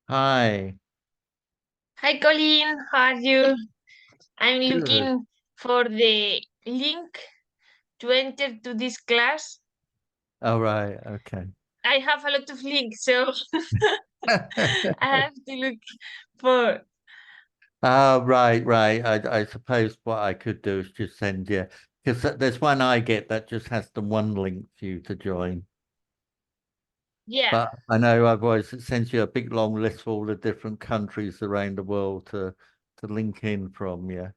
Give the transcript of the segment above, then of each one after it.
Hi, Hi Colin, how are you? I'm good. looking for the link to enter to this class. All right, okay. I have a lot of links, so I have to look for. Oh, right. I suppose what I could do is just send you, because there's one I get that just has the one link for you to join. Yeah, But I know otherwise it sends you a big long list of all the different countries around the world to link in from, yeah.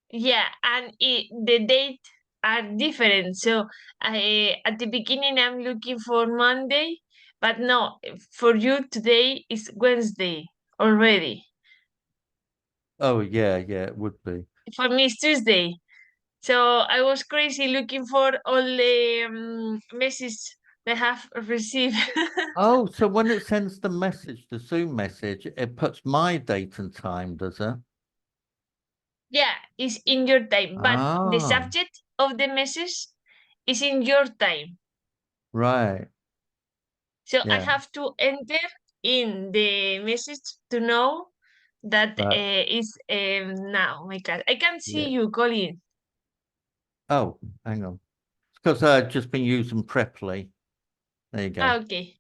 yeah, and the date are different. So at the beginning I'm looking for Monday, but no, for you today is Wednesday already. Oh, yeah, it would be. For me it's Tuesday. So I was crazy looking for all the messages they have received. Oh, so when it sends the message, the Zoom message, it puts my date and time, does it? Yeah, it's in your time, but the Ah, subject of the message is in your time. right. So I Yeah, have to enter in the message to know that right. is now. My God, I can't see Yeah. you, Colin. Oh, hang on. Because I've just been using Preply. There you go. Ah, okay,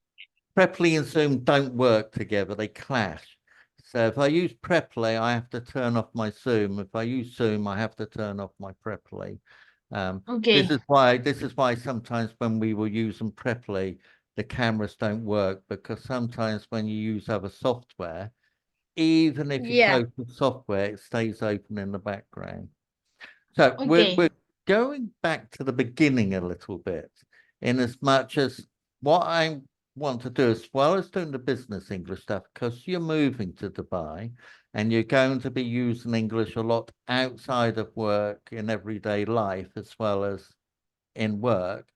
Preply and Zoom don't work together, they clash. So if I use Preply, I have to turn off my Zoom. If I use Zoom, I have to turn off my Preply. This okay, is why sometimes when we were using Preply, the cameras don't work because sometimes when you use other software, even if you yeah, close the software, it stays open in the background. So we're okay, going back to the beginning a little bit, in as much as what I want to do, as well as doing the business English stuff, because you're moving to Dubai and you're going to be using English a lot outside of work in everyday life as well as in work,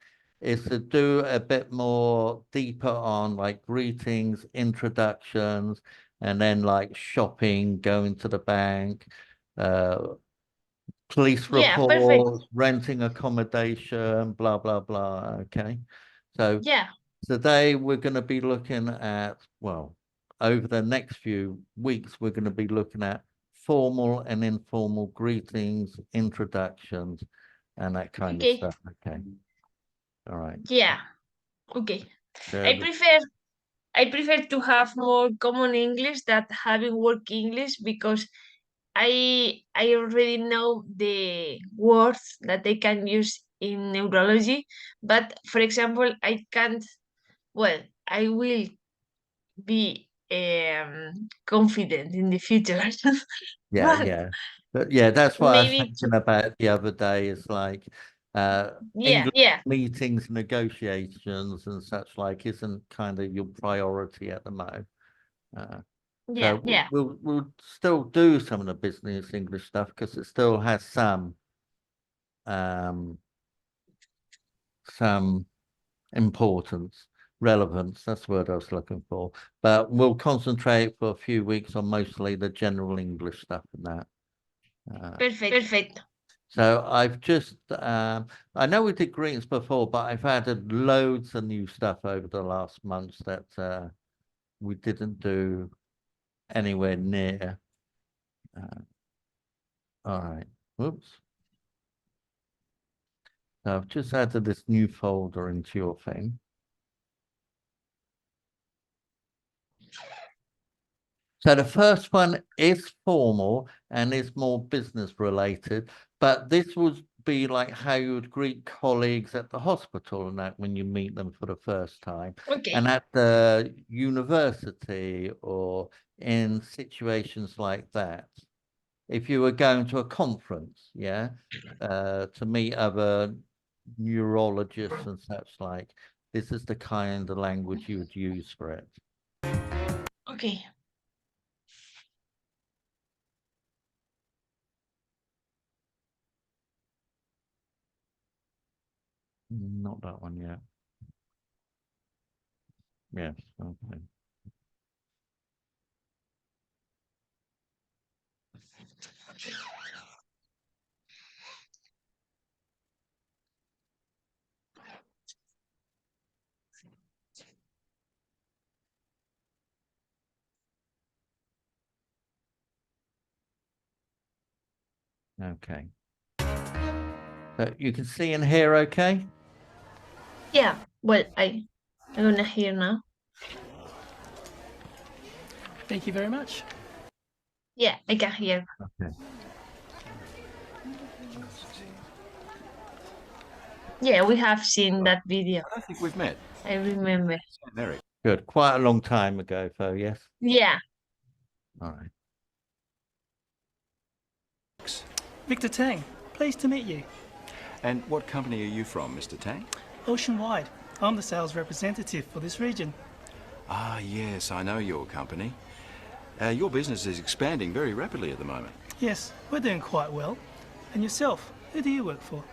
is to do a bit more deeper on like greetings, introductions, and then like shopping, going to the bank, uh, police yeah, perfect. reports, renting accommodation, blah, blah, blah. Okay. So Yeah, today we're going to be looking at, well, over the next few weeks, we're going to be looking at formal and informal greetings, introductions, and that kind of okay, stuff. Okay. All right. yeah, okay. There I we- prefer I prefer to have more common English than having work English because I already know the words that I can use in neurology, but for example, I can't. Well, I will be confident in the future, Yeah, but yeah. But yeah, that's what I was maybe thinking about the other day is like yeah, English yeah, meetings, negotiations and such like isn't kind of your priority at the moment. Uh, yeah, so yeah, we'll still do some of the business English stuff because it still has um some importance, relevance. That's the word I was looking for. But we'll concentrate for a few weeks on mostly the general English stuff and that. Uh, perfect. So I've just, I know we did greetings before, but I've added loads of new stuff over the last months that we didn't do anywhere near. Uh, all right. Whoops. So I've just added this new folder into your thing. So the first one is formal and is more business related, but this would be like how you would greet colleagues at the hospital and that when you meet them for the first time, and Okay, at the university or in situations like that. If you were going to a conference, yeah, to meet other neurologists and such like, this is the kind of language you would use for it. okay, Not that one yet. Yes, okay. Okay. So you can see and hear okay? Yeah, well, I'm gonna hear now. Thank you very much. Yeah, I can hear. Okay. Yeah, we have seen that video. I don't think we've met. I remember. Sam Eric. Good. Quite a long time ago, though, yes? Yeah. All right. Victor Tang, pleased to meet you. And what company are you from, Mr. Tang? Oceanwide. I'm the sales representative for this region. Ah, yes, I know your company. Your business is expanding very rapidly at the moment. Yes, we're doing quite well. And yourself, who do you work for?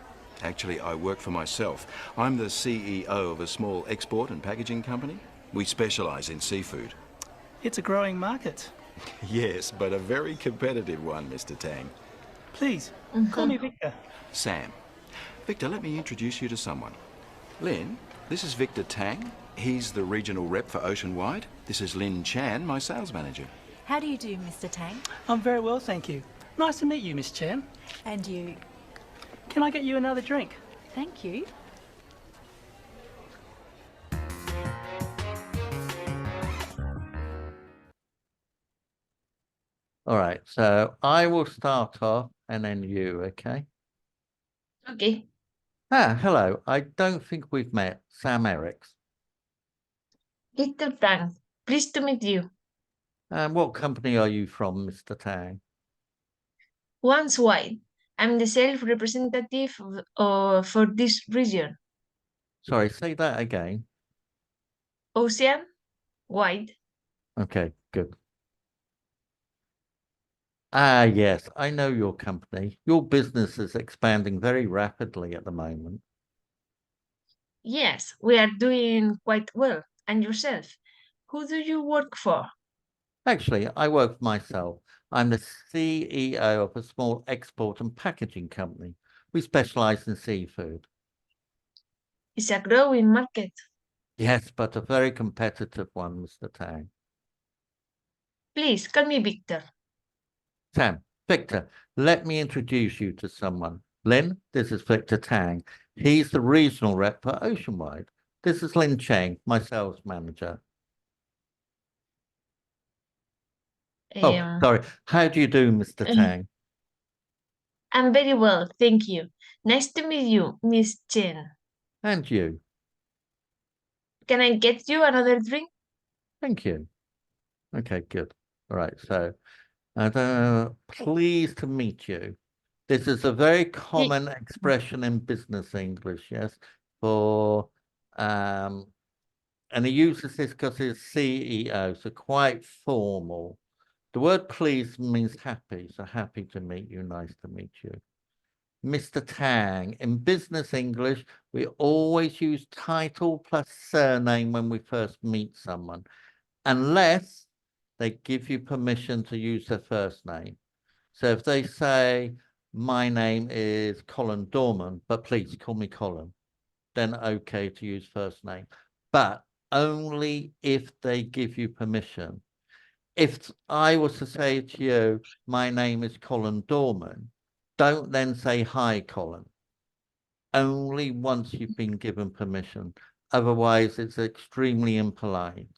Actually, I work for myself. I'm the CEO of a small export and packaging company. We specialise in seafood. It's a growing market. Yes, but a very competitive one, Mr. Tang. Please, call me Victor. Sam. Victor, let me introduce you to someone. Lynn, this is Victor Tang. He's the regional rep for Oceanwide. This is Lynn Chan, my sales manager. How do you do, Mr. Tang? I'm very well, thank you. Nice to meet you, Miss Chan. And you? Can I get you another drink? Thank you. All right. So I will start off and then you, okay? Okay. Ah, hello. I don't think we've met. Sam Erics. Victor Tang, pleased to meet you. And what company are you from, Mr. Tang? Once wide. I'm the sales representative for this region. Sorry, say that again. Ocean wide. Okay, good. Ah, yes, I know your company. Your business is expanding very rapidly at the moment. Yes, we are doing quite well. And yourself? Who do you work for? Actually, I work for myself. I'm the CEO of a small export and packaging company. We specialize in seafood. It's a growing market. Yes, but a very competitive one, Mr. Tang. Please call me Victor. Sam, Victor, let me introduce you to someone. Lynn, this is Victor Tang. He's the regional rep for Oceanwide. This is Lynn Chang, my sales manager. Oh, sorry. How do you do, Mr. Tang? I'm very well, thank you. Nice to meet you, Miss Chen. And you? Can I get you another drink? Thank you. Okay, good. All right, so pleased to meet you. This is a very common expression in business English, yes, for and he uses this because he's CEO, so quite formal. The word pleased means happy, so happy to meet you, nice to meet you. Mr. Tang, in business English, we always use title plus surname when we first meet someone, unless they give you permission to use their first name. So if they say, my name is Colin Dorman, but please call me Colin, then okay to use first name, but only if they give you permission. If I was to say to you, my name is Colin Dorman, don't then say, hi, Colin. Only once you've been given permission. Otherwise, it's extremely impolite.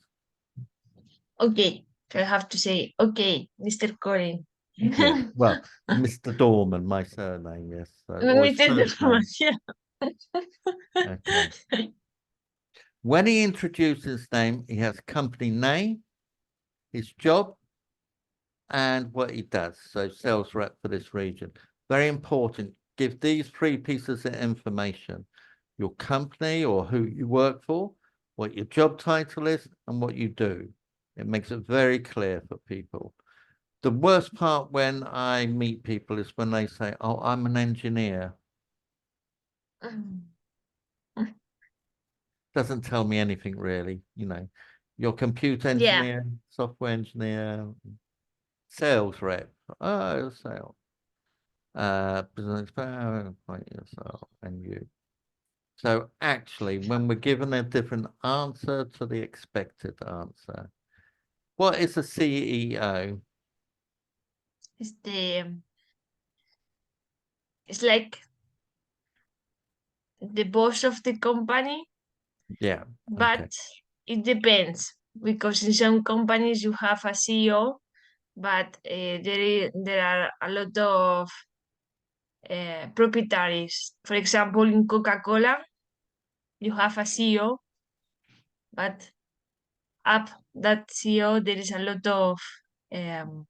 Okay, I have to say, okay, Mr. Colin. Yes. Well, Mr. Dorman, my surname, yes. So, Mr. Dorman, yeah. okay. When he introduces his name, he has company name, his job, and what he does. So sales rep for this region. Very important. Give these three pieces of information: your company or who you work for, what your job title is, and what you do. It makes it very clear for people. The worst part when I meet people is when they say, oh, I'm an engineer. doesn't tell me anything really. You know, your computer Yeah. engineer, software engineer, sales rep. Oh, sales. Business point yourself and you. So actually, when we're given a different answer to the expected answer, what is a CEO? It's like the boss of the company, Yeah. but Okay. it depends because in some companies you have a CEO, but there are a lot of proprietaries. For example, in Coca-Cola, you have a CEO, but up that CEO there is a lot of um,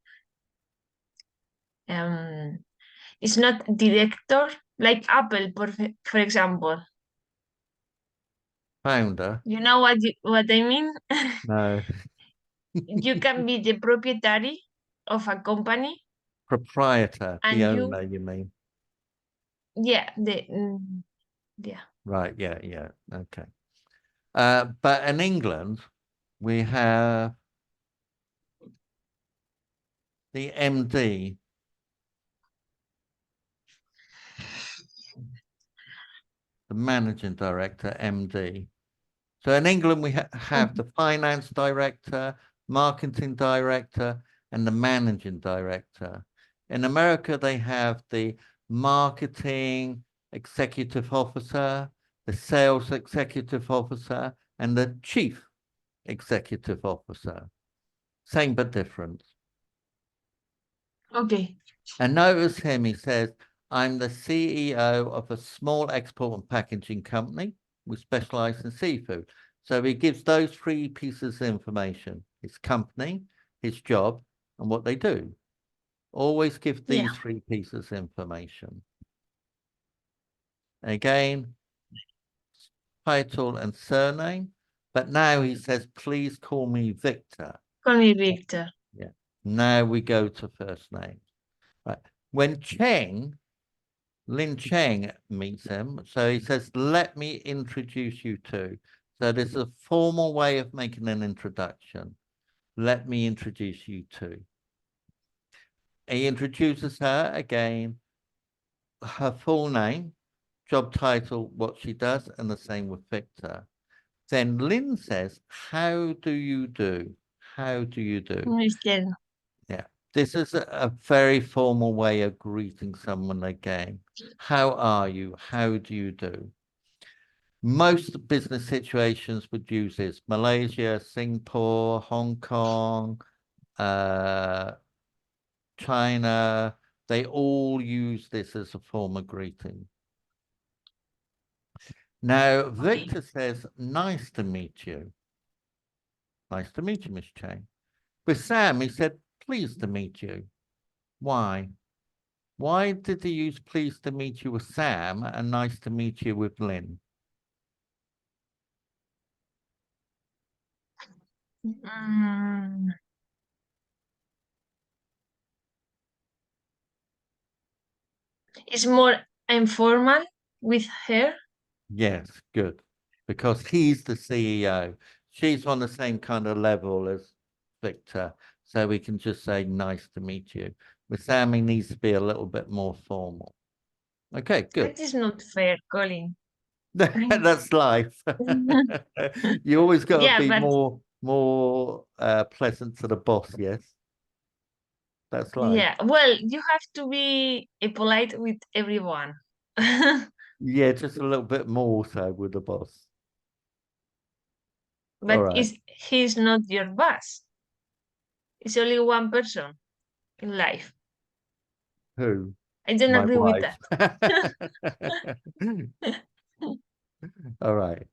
um, it's not director like Apple, for example. Founder? You know what I mean? No. You can be the proprietary of a company, Proprietor, the and you, owner, you mean? yeah, yeah. Right, yeah, yeah. Okay. But in England, we have the MD. The managing director, MD. So in England, we have the finance director, marketing director, and the managing director. In America, they have the marketing executive officer, the sales executive officer, and the chief executive officer. Same but different. Okay. And notice him, he says, I'm the CEO of a small export and packaging company. We specialize in seafood. So he gives those three pieces of information: his company, his job, and what they do. Always give these three pieces of information. Again, title and surname. But now he says, please call me Victor. Call me Victor. Yeah. Now we go to first name. Right. When Lin Cheng meets him, so he says, let me introduce you to. So this is a formal way of making an introduction. Let me introduce you to. He introduces her again, her full name, job title, what she does, and the same with Victor. Then Lin says, how do you do? How do you do? Mister. Yeah, this is a very formal way of greeting someone again. How are you? How do you do? Most business situations would use this. Malaysia, Singapore, Hong Kong, China, they all use this as a form of greeting. Now, Victor says, nice to meet you. Nice to meet you, Miss Chang. With Sam, he said, pleased to meet you. Why? Why did he use pleased to meet you with Sam and nice to meet you with Lynn? It's more informal with her. Yes, good. Because he's the CEO. She's on the same kind of level as Victor. So we can just say, nice to meet you. With Sam, he needs to be a little bit more formal. Okay, good. That is not fair, Colin. That's life. You always got to Yeah, be but more pleasant to the boss, yes? That's life. yeah, well, you have to be polite with everyone. Yeah, just a little bit more so with the boss. All But right. he's not your boss. It's only one person in life. Who? I don't My agree with wife. that. All right.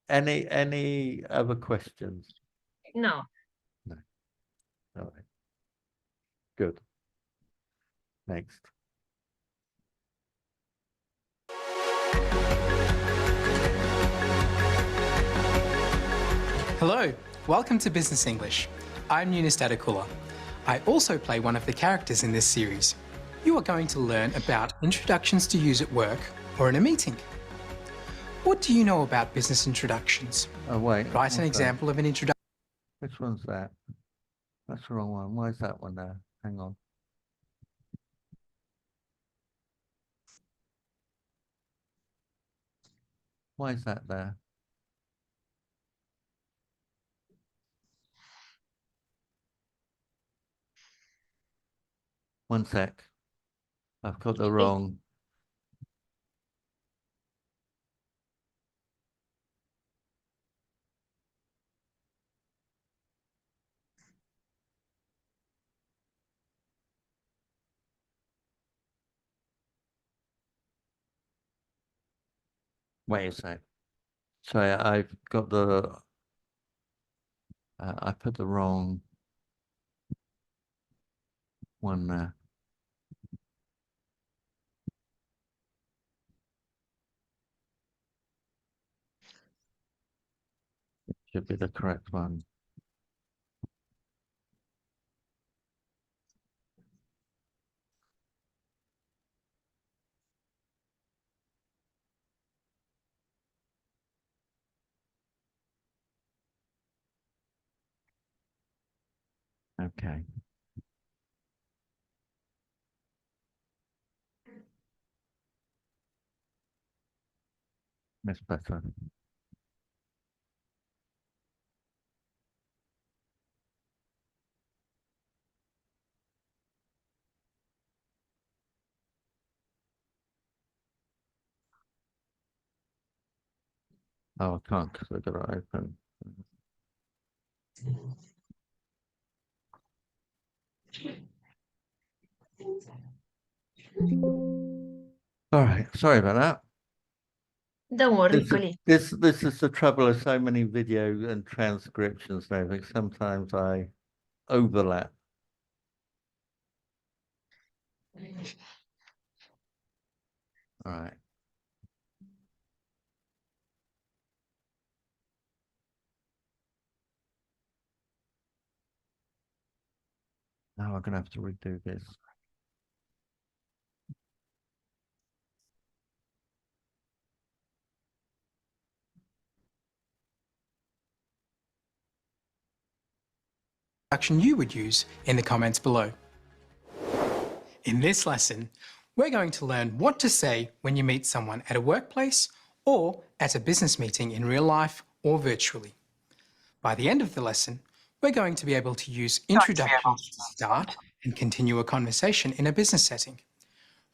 Any other questions? No. No. All right. Good. Next. Hello, welcome to Business English. I'm Eunice Dadakula. I also play one of the characters in this series. You are going to learn about introductions to use at work or in a meeting. What do you know about business introductions? Oh, wait. Write an what's that? example of an introduction. Which one's that? That's the wrong one. Why is that one there? Hang on. Why is that there? One sec. I've got the wrong. Wait a sec. Sorry, I've got the. I put the wrong one there. Should be the correct one. Okay. That's better. Oh, I can't because I've got it open. All right, sorry about that. Don't worry, This is, Colin. this is the trouble of so many video and transcriptions and everything. Sometimes I overlap. All right. Now I'm gonna have to redo this. Introduction you would use in the comments below. In this lesson, we're going to learn what to say when you meet someone at a workplace or at a business meeting in real life or virtually. By the end of the lesson, we're going to be able to use introductions to start and continue a conversation in a business setting.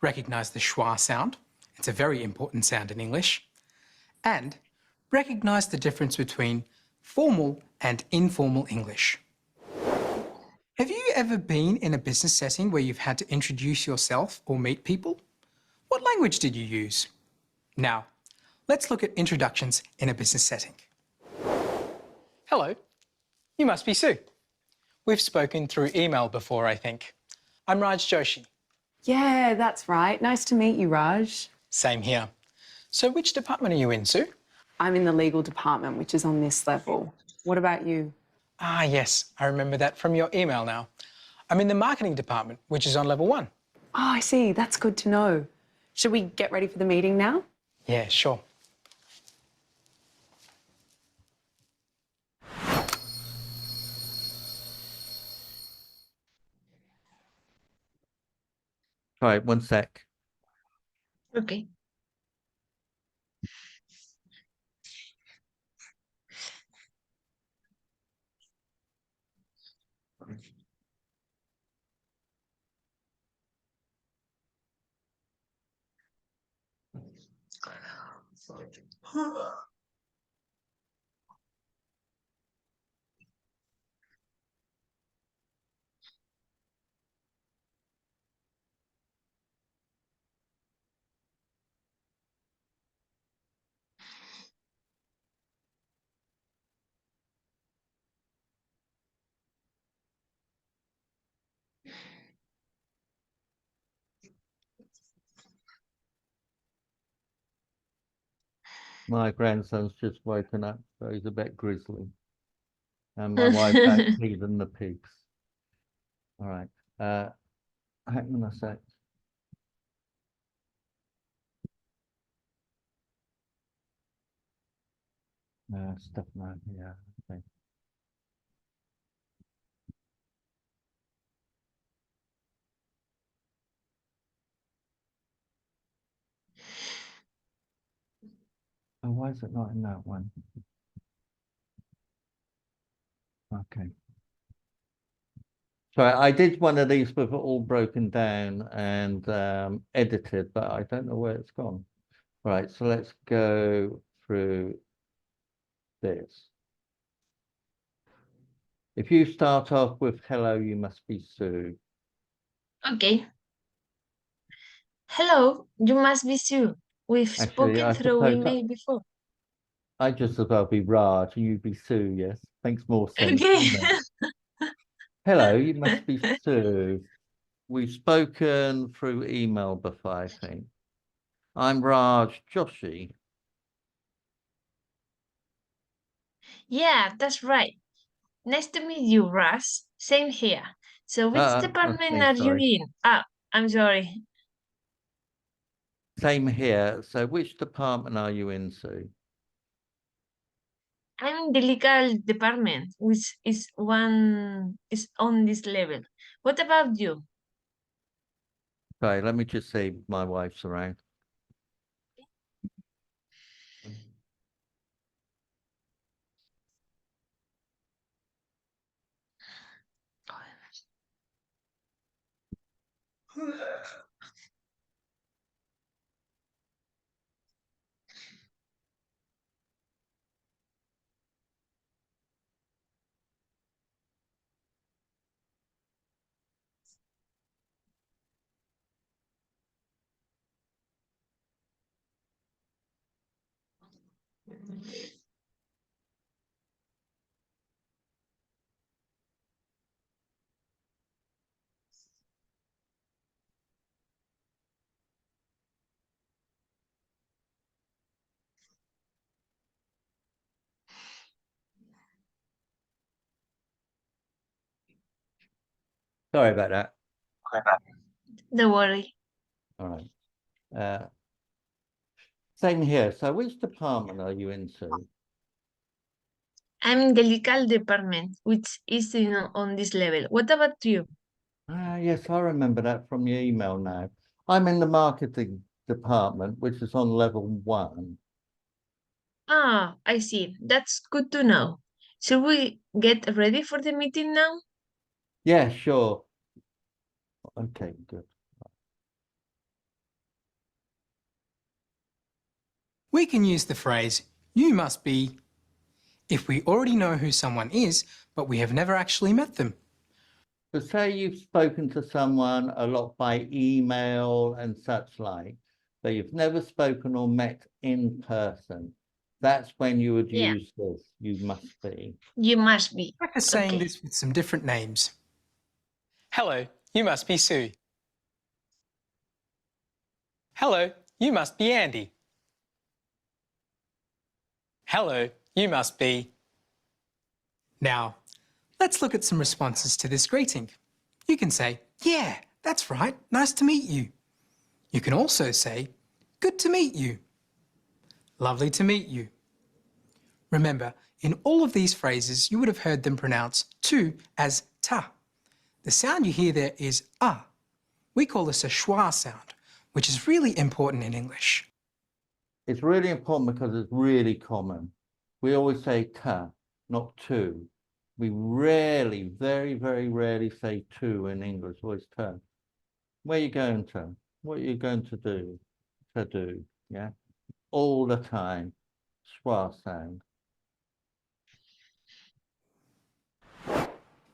Recognise the schwa sound, it's a very important sound in English, and recognise the difference between formal and informal English. Have you ever been in a business setting where you've had to introduce yourself or meet people? What language did you use? Now, let's look at introductions in a business setting. Hello, you must be Sue. We've spoken through email before, I think. I'm Raj Joshi. Yeah, that's right. Nice to meet you, Raj. Same here. So which department are you in, Sue? I'm in the legal department, which is on this level. What about you? Ah, yes, I remember that from your email now. I'm in the marketing department, which is on level 1. Oh, I see. That's good to know. Should we get ready for the meeting now? Yeah, sure. All right, one sec. Okay. My grandson's just woken up, so he's a bit grizzly. And my wife back feeding the pigs. All right. Hang on a sec. Stuff like yeah. Okay. Oh, why is it not in that one? Okay. So I did one of these with it all broken down and edited, but I don't know where it's gone. Right, so let's go through this. If you start off with hello, you must be Sue. Okay. Hello, you must be Sue. We've Actually, spoken I through suppose email before. I just as well be Raj and you be Sue, yes. Makes more sense, Okay. doesn't it? Hello, you must be Sue. We've spoken through email before, I think. I'm Raj Joshi. Yeah, that's right. Nice to meet you, Russ. Same here. So which That's department me, are you sorry. in? Ah, I'm sorry. Same here. So which department are you in, Sue? I'm in the legal department, which is on this level. What about you? Okay, let me just say my wife's around. Sorry about that. Don't worry. All right. Same here. So which department are you into? I'm in the legal department, which is on this level. What about you? Yes, I remember that from your email now. I'm in the marketing department, which is on level 1. Ah, I see. That's good to know. Should we get ready for the meeting now? Yeah, sure. Okay, good. We can use the phrase, you must be, if we already know who someone is, but we have never actually met them. So say you've spoken to someone a lot by email and such like, but you've never spoken or met in person. That's when you would Yeah, use this, you must be. you must be. Practice saying Okay. this with some different names. Hello, you must be Sue. Hello, you must be Andy. Hello, you must be. Now, let's look at some responses to this greeting. You can say, yeah, that's right, nice to meet you. You can also say, good to meet you. Lovely to meet you. Remember, in all of these phrases, you would have heard them pronounce to as ta. The sound you hear there is ah. We call this a schwa sound, which is really important in English. It's really important because it's really common. We always say ka, not to. We rarely, very, very rarely say to in English, always ta. Where are you going to? What are you going to do? To do, yeah? All the time. Schwa sound.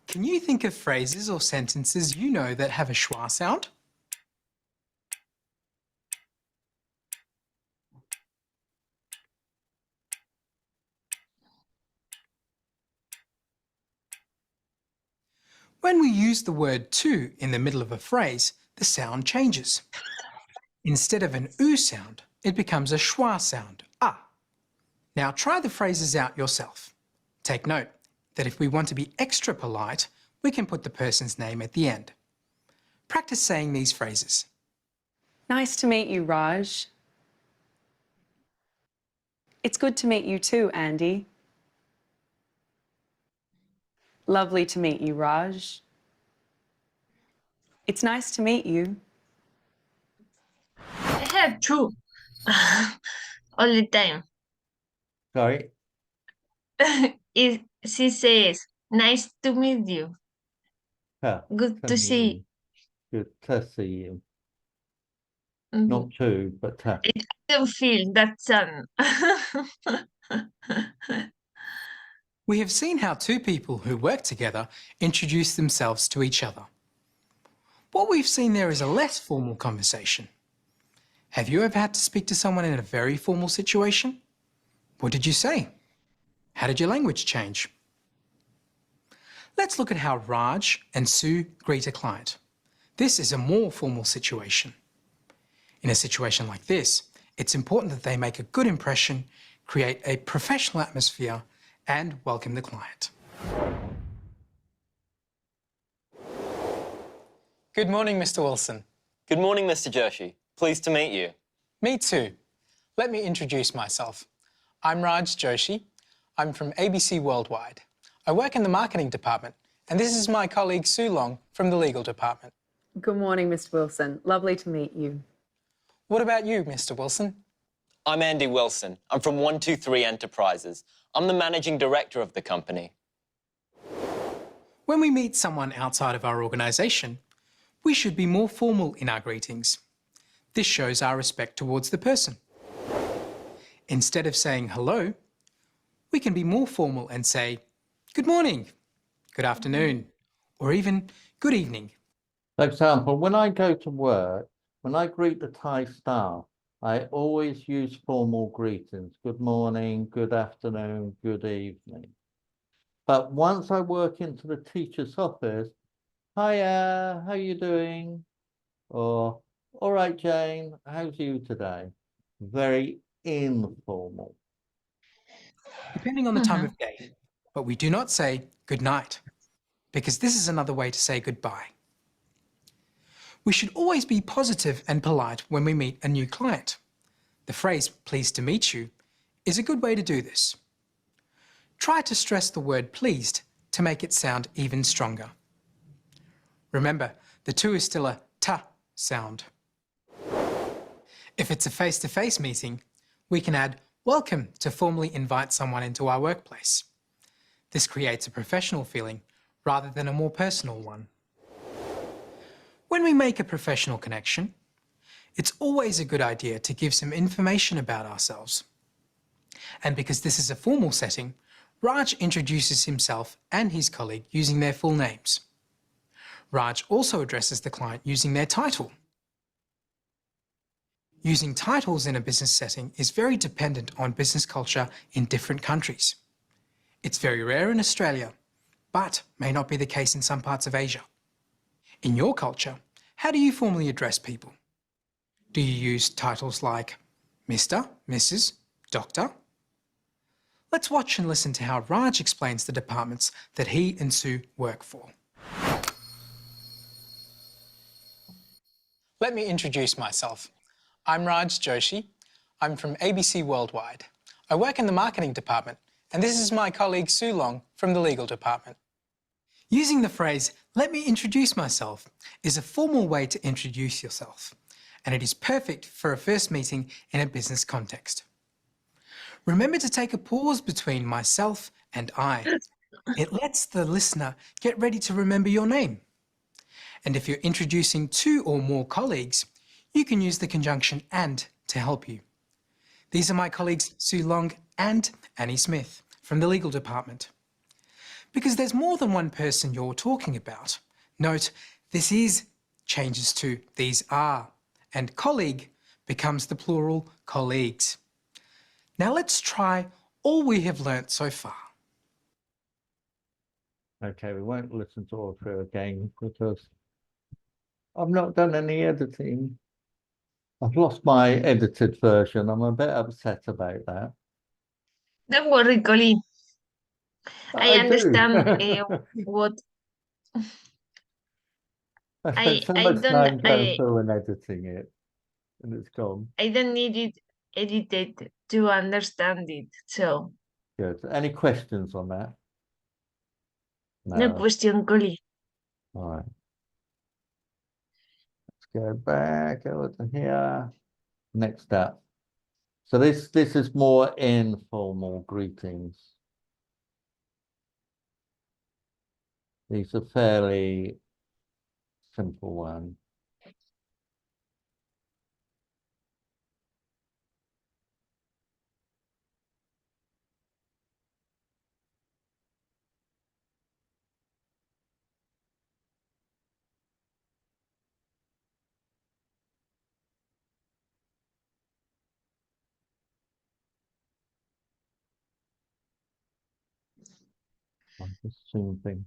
Can you think of phrases or sentences you know that have a schwa sound? When we use the word to in the middle of a phrase, the sound changes. Instead of an oo sound, it becomes a schwa sound, ah. Now try the phrases out yourself. Take note that if we want to be extra polite, we can put the person's name at the end. Practice saying these phrases. Nice to meet you, Raj. It's good to meet you too, Andy. Lovely to meet you, Raj. It's nice to meet you. I have two all the time. Sorry. She says, "Nice to meet you. Yeah, Good to meet see." you. Good to see you. Mhm. Not two, but I don't feel that sun. We have seen how two people who work together introduce themselves to each other. What we've seen there is a less formal conversation. Have you ever had to speak to someone in a very formal situation? What did you say? How did your language change? Let's look at how Raj and Sue greet a client. This is a more formal situation. In a situation like this, it's important that they make a good impression, create a professional atmosphere, and welcome the client. Good morning, Mr. Wilson. Good morning, Mr. Joshi. Pleased to meet you. Me too. Let me introduce myself. I'm Raj Joshi. I'm from ABC Worldwide. I work in the marketing department, and this is my colleague Sue Long from the legal department. Good morning, Mr. Wilson. Lovely to meet you. What about you, Mr. Wilson? I'm Andy Wilson. I'm from 123 Enterprises. I'm the managing director of the company. When we meet someone outside of our organisation, we should be more formal in our greetings. This shows our respect towards the person. Instead of saying hello, we can be more formal and say good morning, good afternoon, or even good evening. For example, when I go to work, when I greet the Thai staff, I always use formal greetings. Good morning, good afternoon, good evening. But once I work into the teacher's office, hiya, how you doing? Or, all right, Jane, how's you today? Very informal. Depending on the time of day, but we do not say good night, because this is another way to say goodbye. We should always be positive and polite when we meet a new client. The phrase pleased to meet you is a good way to do this. Try to stress the word pleased to make it sound even stronger. Remember, the two is still a ta sound. If it's a face-to-face meeting, we can add welcome to formally invite someone into our workplace. This creates a professional feeling rather than a more personal one. When we make a professional connection, it's always a good idea to give some information about ourselves. And because this is a formal setting, Raj introduces himself and his colleague using their full names. Raj also addresses the client using their title. Using titles in a business setting is very dependent on business culture in different countries. It's very rare in Australia, but may not be the case in some parts of Asia. In your culture, how do you formally address people? Do you use titles like Mr., Mrs., Doctor? Let's watch and listen to how Raj explains the departments that he and Sue work for. Let me introduce myself. I'm Raj Joshi. I'm from ABC Worldwide. I work in the marketing department, and this is my colleague Sue Long from the legal department. Using the phrase, let me introduce myself, is a formal way to introduce yourself, and it is perfect for a first meeting in a business context. Remember to take a pause between myself and I. It lets the listener get ready to remember your name. And if you're introducing two or more colleagues, you can use the conjunction and to help you. These are my colleagues Sue Long and Annie Smith from the legal department. Because there's more than one person you're talking about. Note, this is changes to these are, and colleague becomes the plural colleagues. Now let's try all we have learnt so far. Okay, we won't listen to all through again because I've not done any editing. I've lost my edited version. I'm a bit upset about that. Don't worry, Colleen. I do. understand what I spent so I much don't time going through and editing it, and it's gone. I don't need it edited to understand it. So Good. Any questions on that? no question, Collie. All right. Let's go back over to here. Next up. So this is more informal greetings. These are fairly simple ones. I'm just thinking.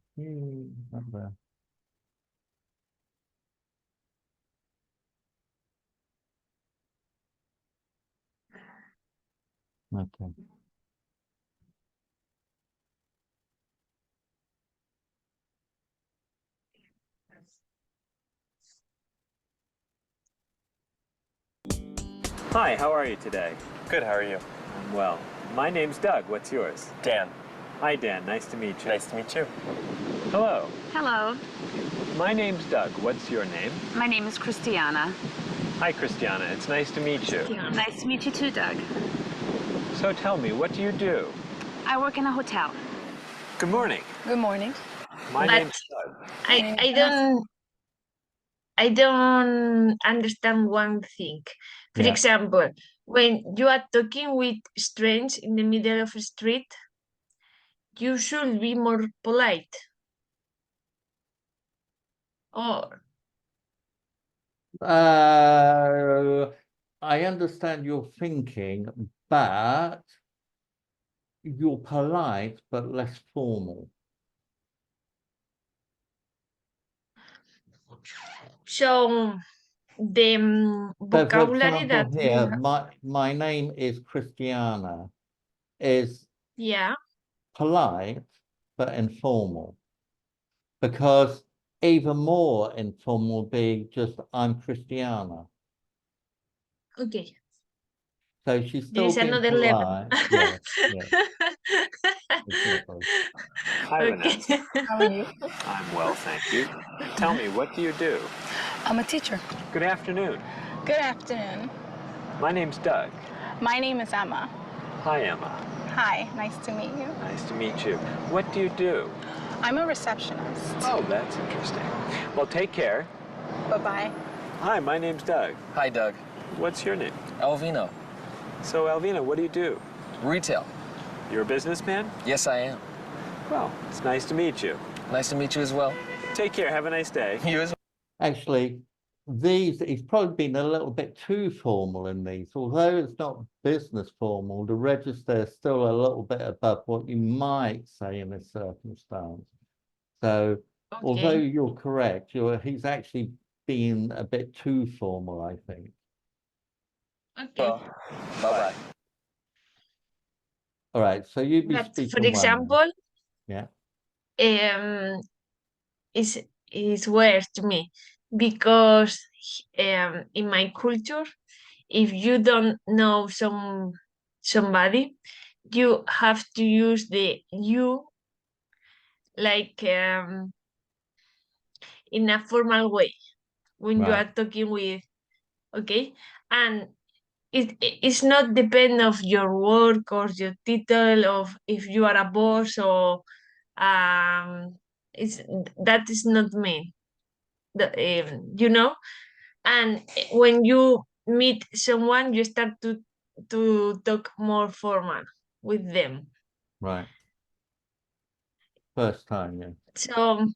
Okay. Hi, how are you today? Good, how are you? I'm well. My name's Doug. What's yours? Dan. Hi, Dan. Nice to meet you. Nice to meet you. Hello. Hello, My name's Doug. What's your name? my name is Christiana. Hi, Christiana. It's nice to meet you. Yeah. Nice to meet you too, Doug. So tell me, what do you do? I work in a hotel. Good morning. Good morning. My But- name's Doug. I don't understand one thing. For Yeah. example, when you are talking with strangers in the middle of a street, you should be more polite. Or I understand your thinking, but you're polite but less formal. so the So, for vocabulary example, that you here, have, my name is Christiana, is yeah, polite but informal. Because even more informal would be just I'm Christiana. okay. So she's There still is being another level. polite. Yeah, exactly. Hi, Okay. Vanessa. How are you? I'm well, thank you. Tell me, what do you do? I'm a teacher. Good afternoon. Good afternoon. My name's Doug. My name is Emma. Hi, Emma. Hi, nice to meet you. Nice to meet you. What do you do? I'm a receptionist. Oh, that's interesting. Well, take care. Bye-bye. Hi, my name's Doug. Hi, Doug. What's your name? Alvino. So, Alvina, what do you do? Retail. You're a businessman? Yes, I am. Well, it's nice to meet you. Nice to meet you as well. Take care. Have a nice day. You as well. Actually, he's probably been a little bit too formal in these. Although it's not business formal, the register is still a little bit above what you might say in this circumstance. So, although Okay. you're correct, he's actually been a bit too formal, I think. Okay. Well, bye-bye. All right, so you be But speaking for one then. example, Yeah. is weird to me because in my culture, if you don't know somebody, you have to use the you like in a formal way when you Right. are talking with, okay, and it's not depend of your work or your title of if you are a boss or it's that is not me, you know. And when you meet someone, you start to talk more formal with them. Right. First time, yeah. So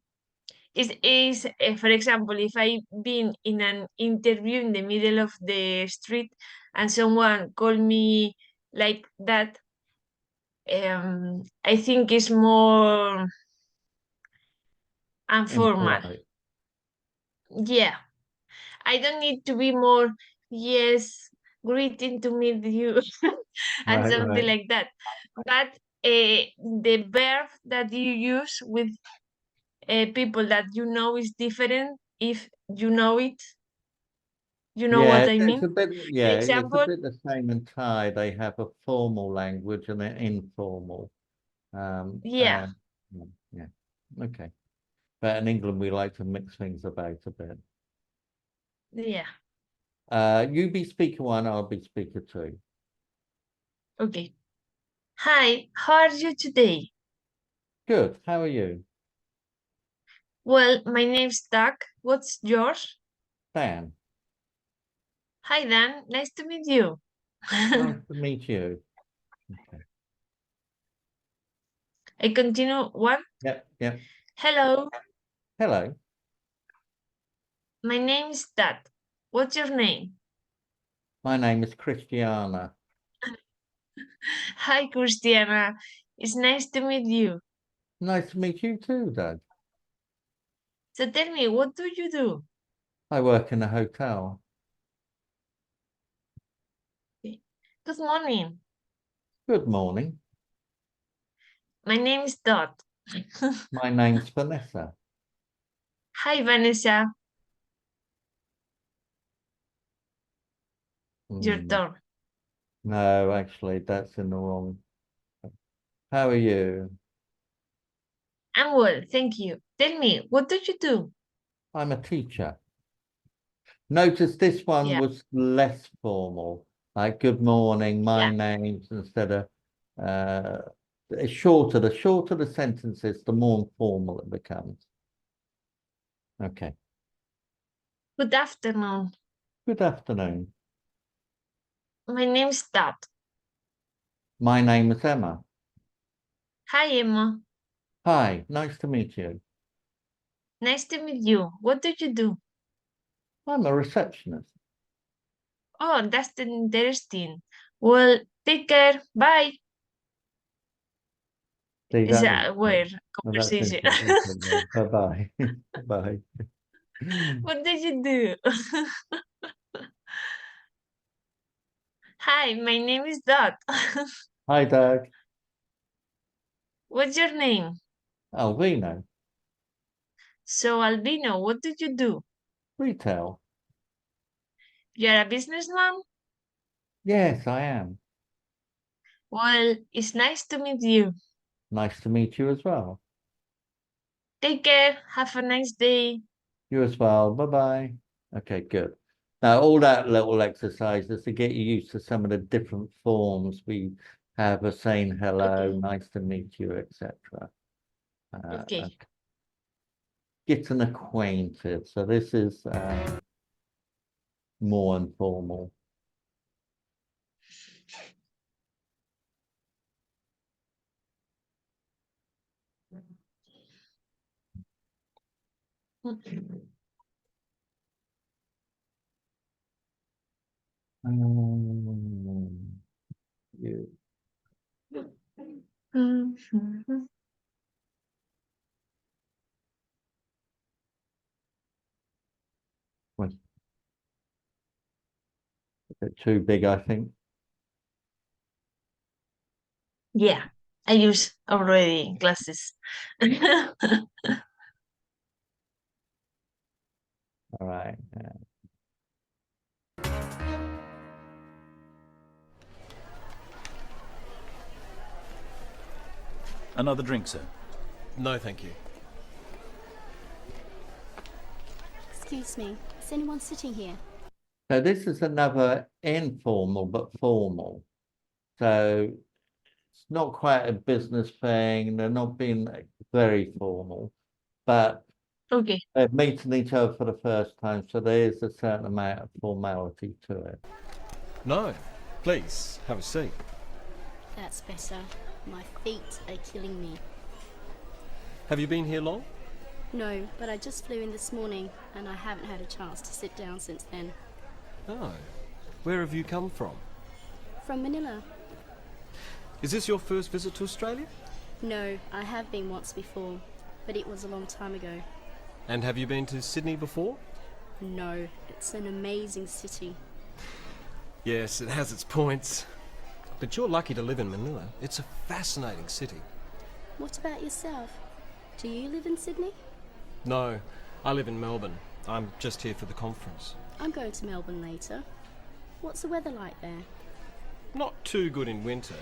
is for example, if I've been in an interview in the middle of the street and someone called me like that, I think it's more informal. Impolite. Yeah, I don't need to be more, yes, greeting to meet you and Right, something right. like that. But the verb that you use with people that you know is different if you know it. You know what I it's mean? a bit, For yeah, it's a example, bit the same in Thai. They have a formal language and an informal. yeah, Yeah, okay. But in England, we like to mix things about a bit. yeah. You be speaker one, I'll be speaker two. Okay. Hi, how are you today? Good. How are you? Well, my name's Doug. What's yours? Dan, Hi, Dan. Nice to meet you. nice to meet you. Okay. I continue one. Yep. Hello, Hello. my name's Dad. What's your name? My name is Christiana. Hi, Christiana. It's nice to meet you. Nice to meet you too, Doug. So tell me, what do you do? I work in a hotel. Good morning. Good morning. My name is Dot. My name's Vanessa. Hi, Vanessa. Your Hmm. turn. No, actually, that's in the wrong. How are you? I'm well, thank you. Tell me, what do you do? I'm a teacher. Notice this one Yeah, was less formal, like good morning, my yeah. name's instead of it's shorter. The shorter the sentences, the more informal it becomes. Okay. Good afternoon. Good afternoon. My name's Dot. My name is Emma. Hi, Emma. Hi, nice to meet you. Nice to meet you. What do you do? I'm a receptionist. Oh, that's interesting. Well, take care. Bye. See, Is that was a weird well, that's conversation. interesting. Bye-bye. Bye. What did you do? Hi, my name is Dot. Hi, Doug. What's your name? Alvino. So, Albino, what did you do? Retail. You're a businessman? Yes, I am. Well, it's nice to meet you. Nice to meet you as well. Take care. Have a nice day. You as well. Bye-bye. Okay, good. Now, all that little exercise is to get you used to some of the different forms we have of saying hello, Okay. nice to meet you, etc. Okay. Getting acquainted. So this is more informal. You. Was a bit too big, I think. Yeah, I use already glasses. All right. Another drink, sir? No, thank you. Excuse me, is anyone sitting here? So this is another informal but formal. So it's not quite a business thing. They're not being very formal, but Okay. they're meeting each other for the first time. So there is a certain amount of formality to it. No, please, have a seat. That's better. My feet are killing me. Have you been here long? No, but I just flew in this morning and I haven't had a chance to sit down since then. Oh, where have you come from? From Manila? Is this your first visit to Australia? No, I have been once before, but it was a long time ago. And have you been to Sydney before? No, it's an amazing city. Yes, it has its points. But you're lucky to live in Manila. It's a fascinating city. What about yourself? Do you live in Sydney? No, I live in Melbourne. I'm just here for the conference. I'm going to Melbourne later. What's the weather like there? Not too good in winter,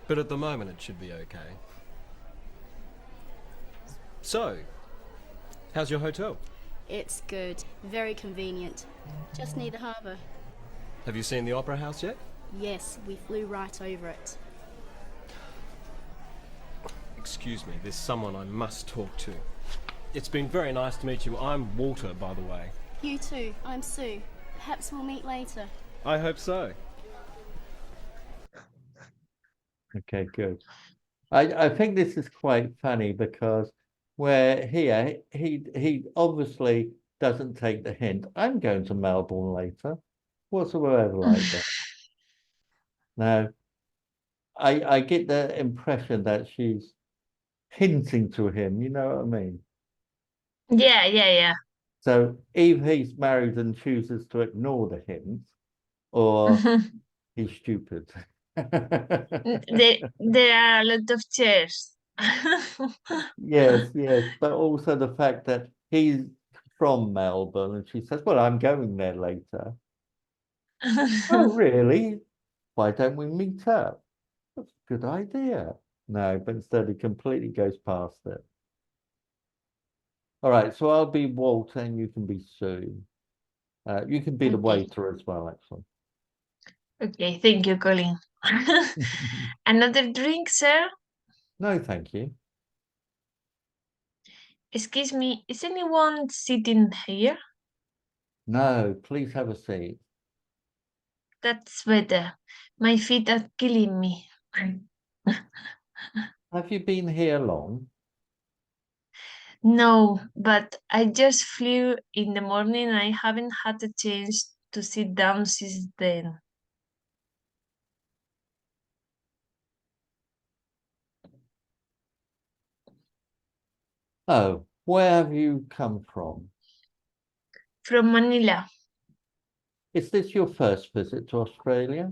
but at the moment it should be okay. So, how's your hotel? It's good. Very convenient. Just near the harbour. Have you seen the Opera House yet? Yes, we flew right over it. Excuse me, there's someone I must talk to. It's been very nice to meet you. I'm Walter, by the way. You too. I'm Sue. Perhaps we'll meet later. I hope so. Okay, good. I think this is quite funny because where here he obviously doesn't take the hint. I'm going to Melbourne later. What's the weather like that? Now, I get the impression that she's hinting to him, you know what I mean? Yeah. So either he's married and chooses to ignore the hint, or he's stupid. There are a lot of chairs. Yes, but also the fact that he's from Melbourne and she says, well, I'm going there later. Oh, really? Why don't we meet up? That's a good idea. No, but instead he completely goes past it. All right, so I'll be Walter and you can be Sue. You can be the Okay. waiter as well, actually. Okay, thank you, Colin. Another drink, sir? No, thank you. Excuse me, is anyone sitting here? No, please have a seat. That's better. My feet are killing me. Have you been here long? No, but I just flew in the morning. I haven't had a chance to sit down since then. Oh, where have you come from? From Manila. Is this your first visit to Australia?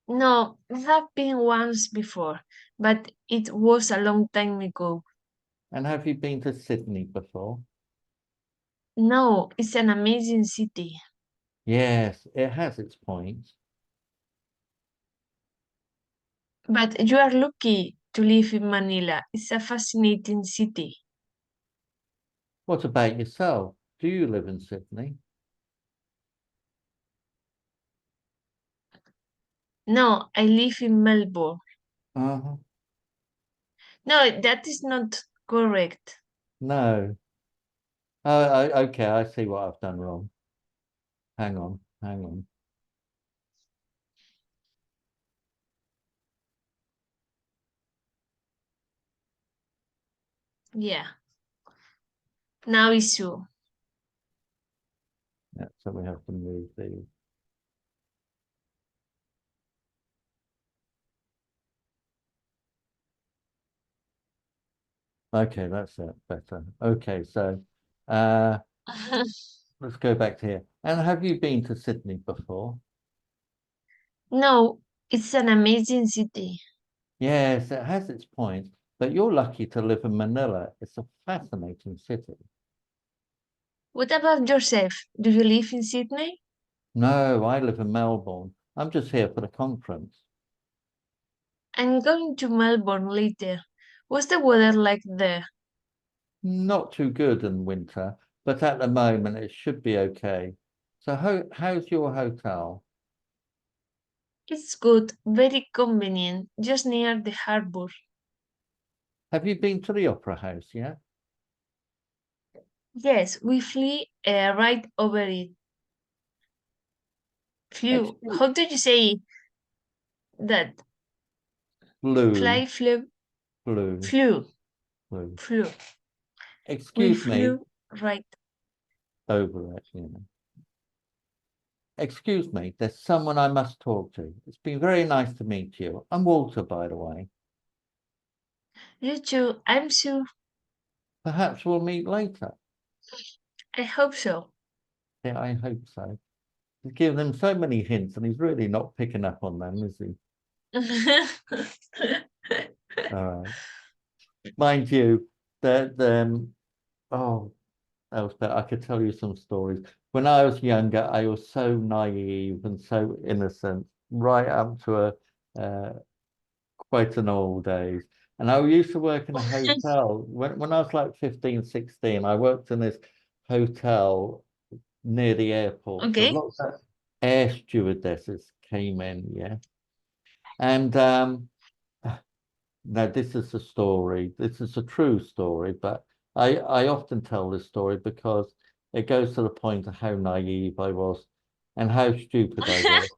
No, I have been once before, but it was a long time ago. And have you been to Sydney before? No, it's an amazing city. Yes, it has its points. But you are lucky to live in Manila. It's a fascinating city. What about yourself? Do you live in Sydney? No, I live in Melbourne. Uh-huh. No, that is not correct. No. Okay, I see what I've done wrong. Hang on. Yeah. Now it's true. Yeah, so we have to move these. Okay, that's it. Better. Okay, so let's go back to here. And have you been to Sydney before? No, it's an amazing city. Yes, it has its points, but you're lucky to live in Manila. It's a fascinating city. What about yourself? Do you live in Sydney? No, I live in Melbourne. I'm just here for the conference. I'm going to Melbourne later. What's the weather like there? Not too good in winter, but at the moment it should be okay. So how's your hotel? It's good, very convenient, just near the harbour. Have you been to the Opera House yet? Yes, we flew right over it. Flew. How do you say that? Flew. Flew. Flew. We Excuse me. flew right. Over it, you know. Excuse me, there's someone I must talk to. It's been very nice to meet you. I'm Walter, by the way. You too, I'm Sue. Perhaps we'll meet later. I hope so. Yeah, I hope so. He's given him so many hints and he's really not picking up on them, is he? All right. Mind you, that oh, Elspeth, I could tell you some stories. When I was younger, I was so naive and so innocent, right up to quite an old age. And I used to work in a hotel. When I was like 15, 16, I worked in this hotel near the airport. So Okay. lots of air stewardesses came in, yeah. And now this is a story. This is a true story, but I often tell this story because it goes to the point of how naive I was and how stupid I was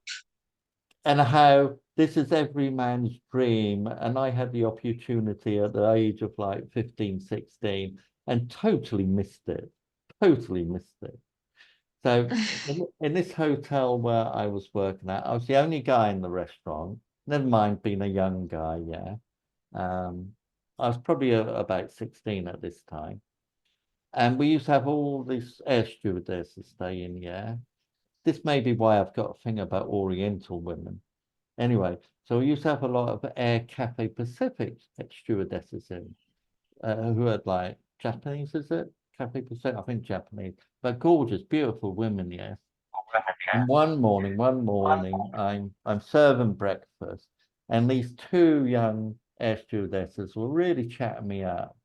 and how this is every man's dream. And I had the opportunity at the age of like 15, 16 and totally missed it. Totally missed it. So in this hotel where I was working at, I was the only guy in the restaurant. Never mind being a young guy, yeah. I was probably about 16 at this time. And we used to have all these air stewardesses stay in, yeah. This may be why I've got a thing about Oriental women. Anyway, so we used to have a lot of Air Cafe Pacific stewardesses in, who had like Japanese, is it? Cafe Pacific, I think Japanese, but gorgeous, beautiful women, yes. And one morning, I'm serving breakfast, and these two young air stewardesses were really chatting me up.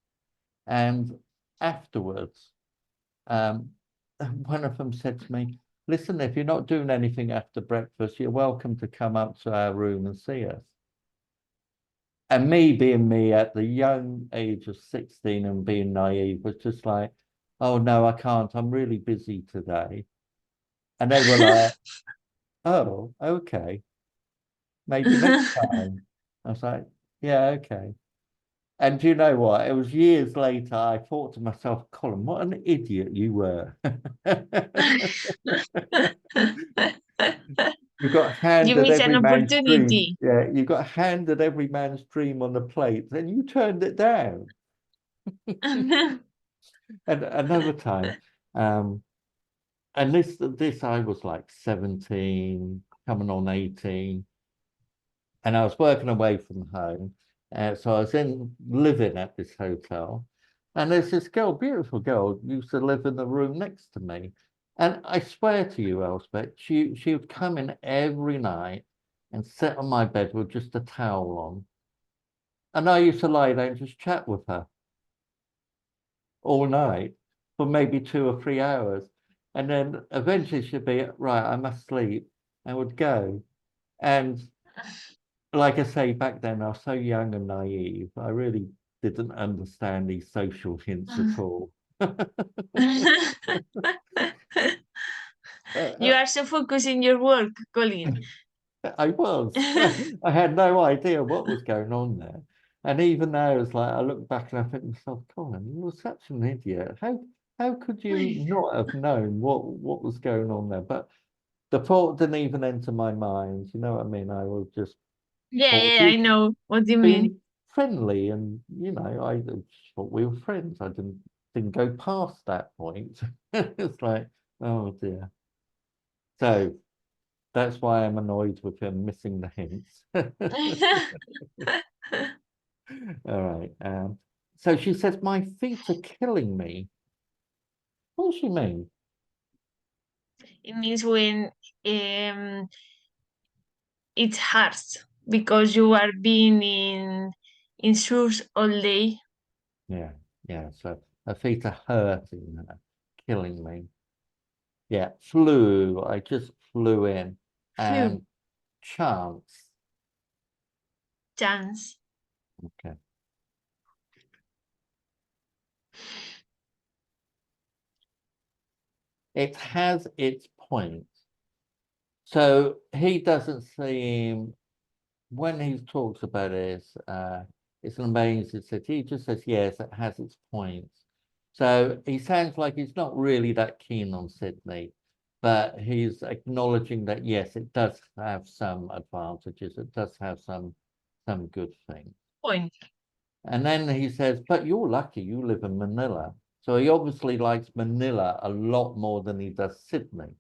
And afterwards, um, one of them said to me, "Listen, if you're not doing anything after breakfast, you're welcome to come up to our room and see us." And me being me at the young age of 16 and being naive was just like, "Oh no, I can't. I'm really busy today." And they were like, "Oh, okay. Maybe next time." I was like, "Yeah, okay." And do you know what? It was years later, I thought to myself, "Colin, what an idiot you were." You got You handed miss an every man's dream. opportunity. Yeah, you got handed every man's dream on the plate, and you turned it down. And another time, and this I was like 17, coming on 18, and I was working away from home. So I was living at this hotel, and there's this girl, beautiful girl, used to live in the room next to me. And I swear to you, Elspeth, she would come in every night and sit on my bed with just a towel on. And I used to lie there and just chat with her all night for maybe 2 or 3 hours. And then eventually she'd be, right, I must sleep, and would go. And like I say, back then I was so young and naive. I really didn't understand these social hints at all. You are so focused in your work, Colin. I was. I had no idea what was going on there. And even now, it's like I look back and I think to myself, Colin, you were such an idiot. How could you not have known what was going on there? But the thought didn't even enter my mind. You know what I mean? I was just Yeah, I know what you mean. being friendly, and I just thought we were friends. I didn't go past that point. It's like, oh dear. So that's why I'm annoyed with him missing the hints. All right. So she says, "My feet are killing me." What does she mean? It means when it's hard because you are being in shoes all day. Yeah, yeah. So her feet are hurting her, killing me. Yeah, flew. I just flew in. Phew, And chance. chance. Okay. It has its point. So he doesn't seem, when he talks about it, it's an amazing city. He just says, yes, it has its points. So he sounds like he's not really that keen on Sydney, but he's acknowledging that, yes, it does have some advantages. It does have some good things. Point. And then he says, but you're lucky you live in Manila. So he obviously likes Manila a lot more than he does Sydney.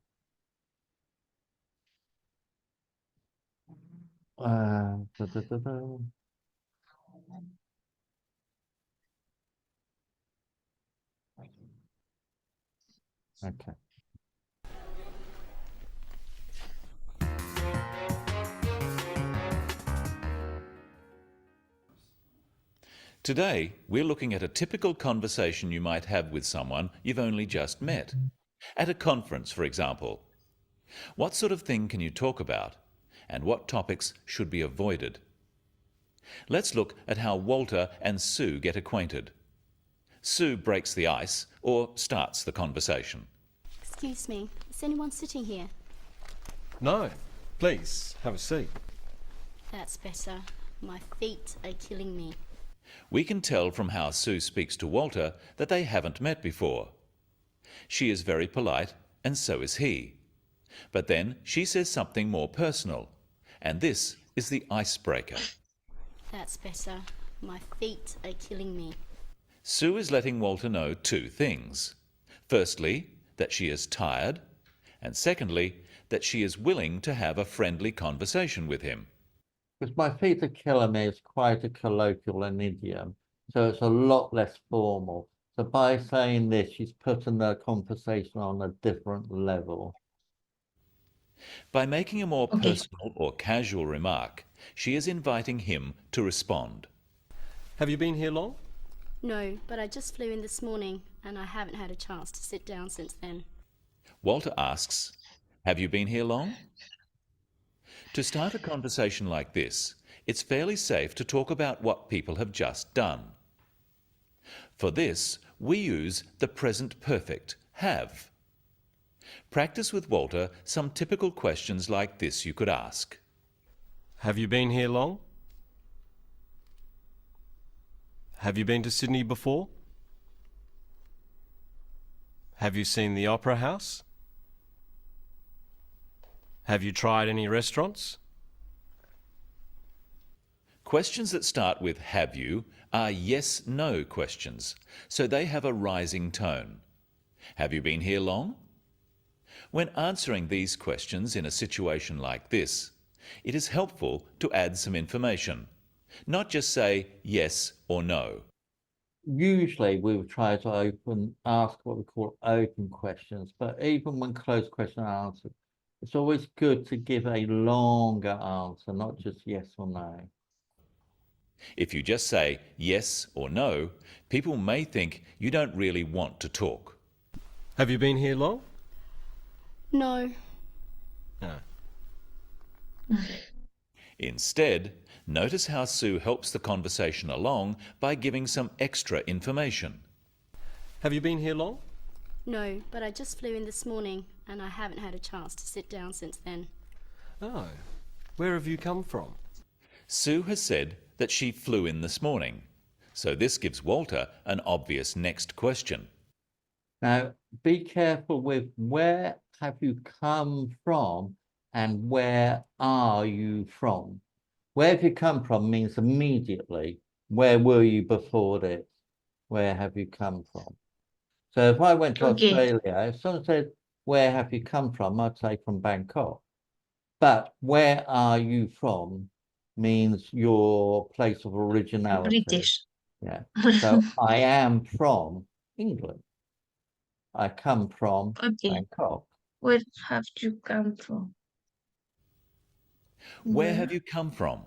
Da, da, da, da. Okay. Today, we're looking at a typical conversation you might have with someone you've only just met. At a conference, for example. What sort of thing can you talk about? And what topics should be avoided? Let's look at how Walter and Sue get acquainted. Sue breaks the ice or starts the conversation. Excuse me, is anyone sitting here? No. Please, have a seat. That's better. My feet are killing me. We can tell from how Sue speaks to Walter that they haven't met before. She is very polite, and so is he. But then she says something more personal, and this is the icebreaker. That's better. My feet are killing me. Sue is letting Walter know two things. Firstly, that she is tired, and secondly, that she is willing to have a friendly conversation with him. Because my feet are killing me is quite a colloquial and idiom, so it's a lot less formal. So by saying this, she's putting the conversation on a different level. By making a more personal or casual remark, she is inviting him to respond. Have you been here long? No, but I just flew in this morning and I haven't had a chance to sit down since then. Walter asks, "Have you been here long?" To start a conversation like this, it's fairly safe to talk about what people have just done. For this, we use the present perfect, have. Practice with Walter some typical questions like this you could ask. Have you been here long? Have you been to Sydney before? Have you seen the Opera House? Have you tried any restaurants? Questions that start with have you are yes-no questions, so they have a rising tone. Have you been here long? When answering these questions in a situation like this, it is helpful to add some information, not just say yes or no. Usually we would try to ask what we call open questions, but even when closed question are answered, it's always good to give a longer answer, not just yes or no. If you just say yes or no, people may think you don't really want to talk. Have you been here long? No. No. Instead, notice how Sue helps the conversation along by giving some extra information. Have you been here long? No, but I just flew in this morning and I haven't had a chance to sit down since then. Oh. Where have you come from? Sue has said that she flew in this morning, so this gives Walter an obvious next question. Now, be careful with where have you come from and where are you from? Where have you come from means immediately, where were you before this? Where have you come from? So if I went to Australia, if someone said, where have you come from? I'd say from Bangkok. But where are you from means your place of originality. British. Yeah. So I am from England. I come from Bangkok. Where have you come from? Where have you come from?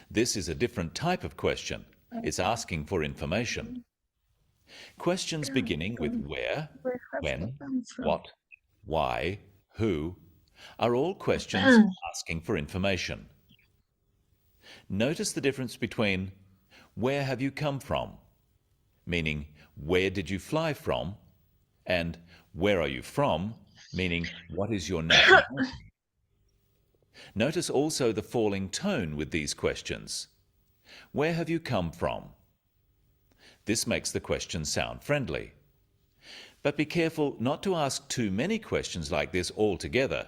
This is a different type of question. It's asking for information. Questions beginning with where, when, what, why, who, are all questions asking for information. Notice the difference between where have you come from, meaning where did you fly from, and where are you from, meaning what is your nationality. Notice also the falling tone with these questions. Where have you come from? This makes the question sound friendly. But be careful not to ask too many questions like this altogether.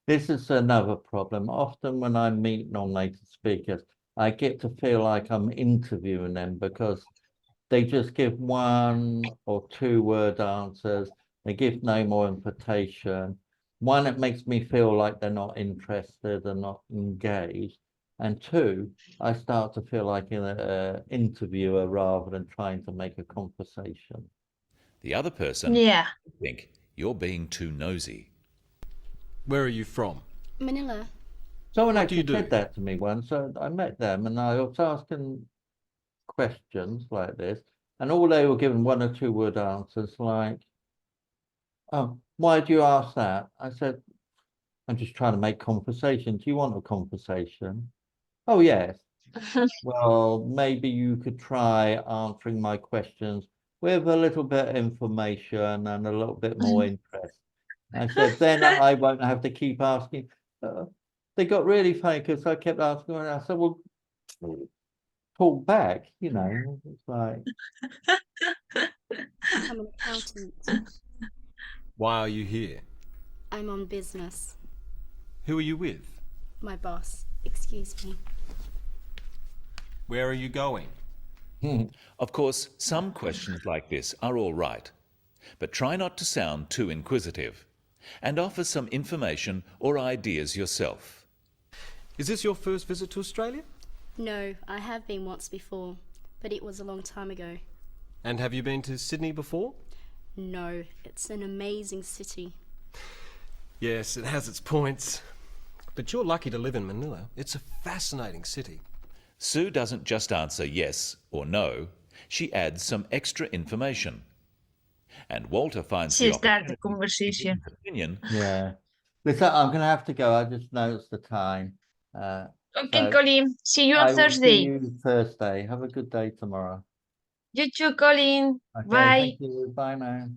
This is another problem. Often when I meet non-native speakers, I get to feel like I'm interviewing them because they just give 1 or 2 word answers. They give no more invitation. One, it makes me feel like they're not interested and not engaged. And 2, I start to feel like an interviewer rather than trying to make a conversation. The other person Yeah. will think you're being too nosy. Where are you from? Manila. Someone What do you actually do? said that to me once. So I met them and I was asking questions like this, and all they were giving 1 or 2 word answers like, "Oh, why do you ask that?" I said, "I'm just trying to make conversation. Do you want a conversation?" "Oh, yes." "Well, maybe you could try answering my questions with a little bit of information and a little bit more interest." I said, "Then I won't have to keep asking." They got really funny because I kept asking, and I said, "Well, talk back, you know." It's like, I'm an accountant. Why are you here? I'm on business. Who are you with? My boss. Excuse me. Where are you going? Of course, some questions like this are all right, but try not to sound too inquisitive and offer some information or ideas yourself. Is this your first visit to Australia? No, I have been once before, but it was a long time ago. And have you been to Sydney before? No, it's an amazing city. Yes, it has its points. But you're lucky to live in Manila. It's a fascinating city. Sue doesn't just answer yes or no, she adds some extra information. And Walter finds She the started the opportunity to give conversation. his opinion. yeah. Listen, I'm going to have to go. I just noticed the time. Okay, So Colin. See you on I will see Thursday. you Thursday. Have a good day tomorrow. You too, Colin. Okay, Bye. thank you. Bye now.